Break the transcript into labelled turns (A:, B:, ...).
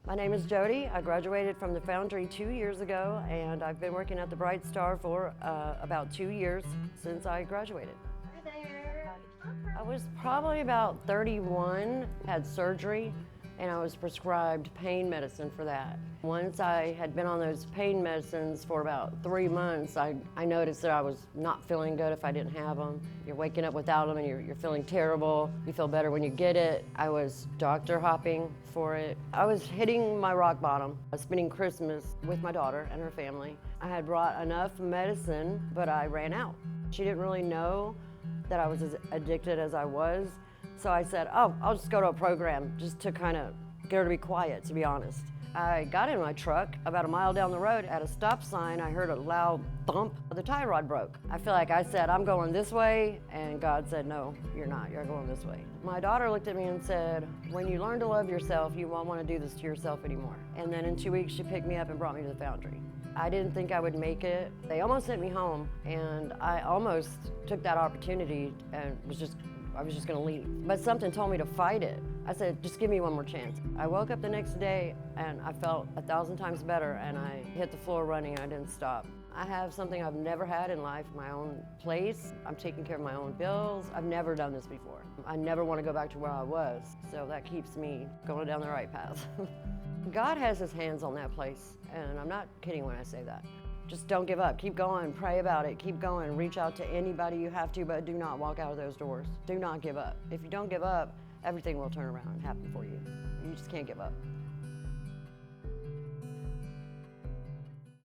A: My name is Jody. I graduated from the Foundry 2 years ago, and I've been working at the Bright Star for about 2 years since I graduated.
B: Hi there.
A: I was probably about 31, had surgery, and I was prescribed pain medicine for that. Once I had been on those pain medicines for about 3 months, I noticed that I was not feeling good if I didn't have them. You're waking up without them and you're feeling terrible. You feel better when you get it. I was doctor hopping for it. I was hitting my rock bottom. I was spending Christmas with my daughter and her family. I had brought enough medicine, but I ran out. She didn't really know that I was as addicted as I was. So I said, oh, I'll just go to a program just to kind of get her to be quiet, to be honest. I got in my truck about a mile down the road. At a stop sign, I heard a loud thump. The tie rod broke. I feel like I said, I'm going this way, and God said, no, you're not. You're going this way. My daughter looked at me and said, when you learn to love yourself, you won't want to do this to yourself anymore. And then in 2 weeks, she picked me up and brought me to the Foundry. I didn't think I would make it. They almost sent me home, and I almost took that opportunity and I was just gonna leave. But something told me to fight it. I said, just give me one more chance. I woke up the next day and I felt 1,000 times better, and I hit the floor running. I didn't stop. I have something I've never had in life, my own place. I'm taking care of my own bills. I've never done this before. I never want to go back to where I was, so that keeps me going down the right path. God has his hands on that place, and I'm not kidding when I say that. Just don't give up. Keep going. Pray about it. Keep going. Reach out to anybody you have to, but do not walk out of those doors. Do not give up. If you don't give up, everything will turn around and happen for you. You just can't give up.